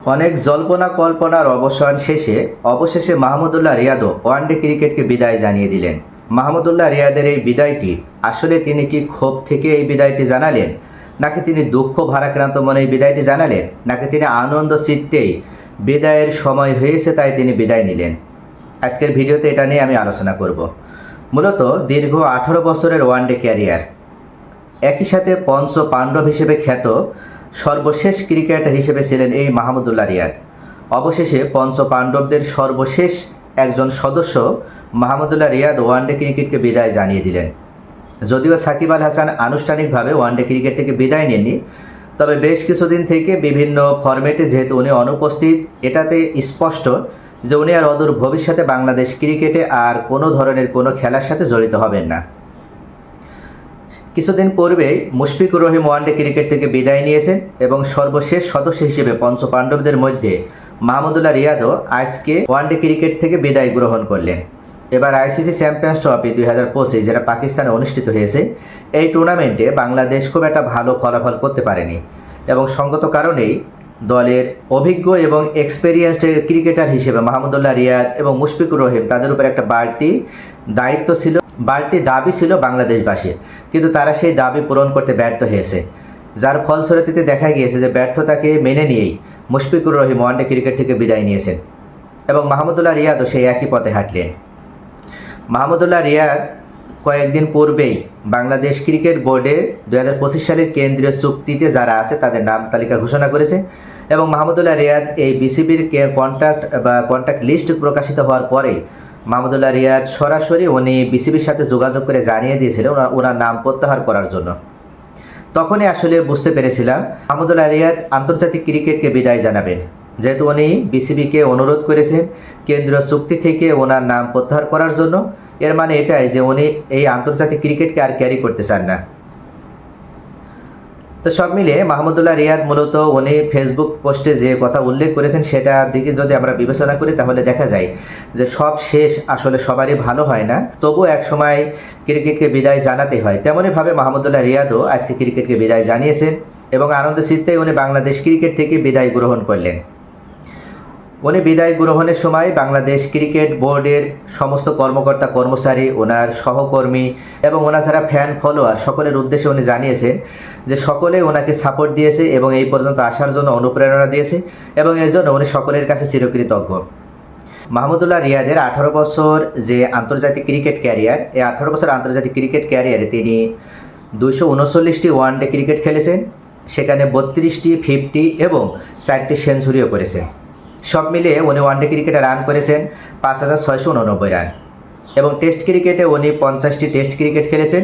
অনেক জল্পনা কল্পনার অবসান শেষে অবশেষে মাহমুদুল্লাহ রিয়াদও ওয়ানডে ক্রিকেটকে বিদায় জানিয়ে দিলেন। মাহমুদুল্লাহ রিয়াদের এই বিদায়টি আসলে তিনি কি ক্ষোভ থেকে এই বিদায়টি জানালেন, নাকি তিনি দুঃখ ভারাক্রান্ত মনে এই বিদায়টি জানালেন, নাকি তিনি আনন্দ চিত্তেই বিদায়ের সময় হয়েছে তাই তিনি বিদায় নিলেন? আজকের ভিডিওতে এটা নিয়ে আমি আলোচনা করব। মূলত দীর্ঘ 18 বছরের ওয়ানডে ক্যারিয়ার, একই সাথে পঞ্চ পাণ্ডব হিসেবে খ্যাত সর্বশেষ ক্রিকেটার হিসেবে ছিলেন এই মাহমুদুল্লাহ রিয়াদ। অবশেষে পঞ্চ পাণ্ডবদের সর্বশেষ একজন সদস্য মাহমুদুল্লাহ রিয়াদ ওয়ানডে ক্রিকেটকে বিদায় জানিয়ে দিলেন। যদিও সাকিব আল হাসান আনুষ্ঠানিকভাবে ওয়ানডে ক্রিকেট থেকে বিদায় নেননি, তবে বেশ কিছুদিন থেকে বিভিন্ন ফরম্যাটে যেহেতু উনি অনুপস্থিত, এটাতে স্পষ্ট যে উনি আর অদূর ভবিষ্যতে বাংলাদেশ ক্রিকেটে আর কোনো ধরনের কোনো খেলার সাথে জড়িত হবেন না। কিছুদিন পূর্বেই মুশফিকুর রহিম ওয়ানডে ক্রিকেট থেকে বিদায় নিয়েছেন এবং সর্বশেষ সদস্য হিসেবে পঞ্চ পাণ্ডবদের মধ্যে মাহমুদুল্লাহ রিয়াদও আজকে ওয়ানডে ক্রিকেট থেকে বিদায় গ্রহণ করলেন। এবার আইসিসি চ্যাম্পিয়ন্স ট্রফি 2025 যেটা পাকিস্তানে অনুষ্ঠিত হয়েছে, এই টুর্নামেন্টে বাংলাদেশ খুব একটা ভালো ফলাফল করতে পারেনি এবং সঙ্গত কারণেই দলের অভিজ্ঞ এবং এক্সপেরিয়েন্সড ক্রিকেটার হিসেবে মাহমুদুল্লাহ রিয়াদ এবং মুশফিকুর রহিম তাদের উপর একটা বাড়তি দায়িত্ব ছিল, বাড়তি দাবি ছিল বাংলাদেশবাসীর, কিন্তু তারা সেই দাবি পূরণ করতে ব্যর্থ হয়েছে। যার ফলশ্রুতিতে দেখা গিয়েছে যে ব্যর্থতাকে মেনে নিয়েই মুশফিকুর রহিম ওয়ানডে ক্রিকেট থেকে বিদায় নিয়েছেন এবং মাহমুদুল্লাহ রিয়াদও সেই একই পথে হাঁটলেন। মাহমুদুল্লাহ রিয়াদ কয়েকদিন পূর্বেই বাংলাদেশ ক্রিকেট বোর্ডে 2025 সালের কেন্দ্রীয় চুক্তিতে যারা আছে তাদের নাম তালিকা ঘোষণা করেছে এবং মাহমুদুল্লাহ রিয়াদ এই বিসিবির কন্ট্যাক্ট লিস্ট প্রকাশিত হওয়ার পরে মাহমুদুল্লাহ রিয়াদ সরাসরি উনি বিসিবির সাথে যোগাযোগ করে জানিয়ে দিয়েছিলেন ওনার নাম প্রত্যাহার করার জন্য। তখনই আসলে বুঝতে পেরেছিলাম মাহমুদুল্লাহ রিয়াদ আন্তর্জাতিক ক্রিকেটকে বিদায় জানাবেন, যেহেতু উনি বিসিবিকে অনুরোধ করেছেন কেন্দ্রীয় চুক্তি থেকে ওনার নাম প্রত্যাহার করার জন্য। এর মানে এটাই যে উনি এই আন্তর্জাতিক ক্রিকেটকে আর ক্যারি করতে চান না। তো সব মিলিয়ে মাহমুদুল্লাহ রিয়াদ মূলত উনি ফেসবুক পোস্টে যে কথা উল্লেখ করেছেন সেটার দিকে যদি আমরা বিবেচনা করি তাহলে দেখা যায় যে সব শেষ আসলে সবারই ভালো হয় না, তবু এক সময় ক্রিকেটকে বিদায় জানাতে হয়। তেমনইভাবে মাহমুদুল্লাহ রিয়াদও আজকে ক্রিকেটকে বিদায় জানিয়েছেন এবং আনন্দ চিত্তে উনি বাংলাদেশ ক্রিকেট থেকে বিদায় গ্রহণ করলেন। উনি বিদায় গ্রহণের সময় বাংলাদেশ ক্রিকেট বোর্ডের সমস্ত কর্মকর্তা কর্মচারী, ওনার সহকর্মী এবং ওনার যারা ফ্যান ফলোয়ার সকলের উদ্দেশ্যে উনি জানিয়েছেন যে সকলে ওনাকে সাপোর্ট দিয়েছে এবং এই পর্যন্ত আসার জন্য অনুপ্রেরণা দিয়েছে এবং এই জন্য উনি সকলের কাছে চিরকৃতজ্ঞ। মাহমুদুল্লাহ রিয়াদের 18 বছর যে আন্তর্জাতিক ক্রিকেট ক্যারিয়ার, এই 18 বছর আন্তর্জাতিক ক্রিকেট ক্যারিয়ারে তিনি 239টি ওয়ানডে ক্রিকেট খেলেছেন, সেখানে 32টি 50 এবং 4টি সেঞ্চুরিও করেছেন। সব মিলিয়ে উনি ওয়ানডে ক্রিকেটে রান করেছেন 5689 রান এবং টেস্ট ক্রিকেটে উনি 50টি টেস্ট ক্রিকেট খেলেছেন,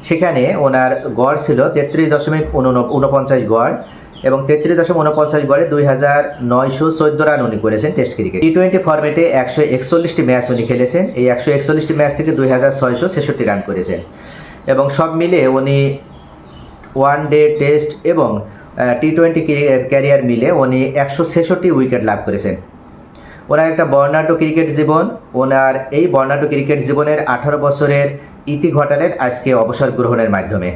সেখানে ওনার গড় ছিল 33.49 গড় এবং 33.49 গড়ে 2914 রান উনি করেছেন টেস্ট ক্রিকেট। টি20 ফরম্যাটে 141টি ম্যাচ উনি খেলেছেন, এই 141টি ম্যাচ থেকে 2666 রান করেছেন এবং সব মিলিয়ে উনি ওয়ানডে, টেস্ট এবং টি20 ক্যারিয়ার মিলে উনি 166টি উইকেট লাভ করেছেন। ওনার একটা বর্ণাঢ্য ক্রিকেট জীবন, ওনার এই বর্ণাঢ্য ক্রিকেট জীবনের 18 বছরের ইতি ঘটালেন আজকে অবসর গ্রহণের মাধ্যমে।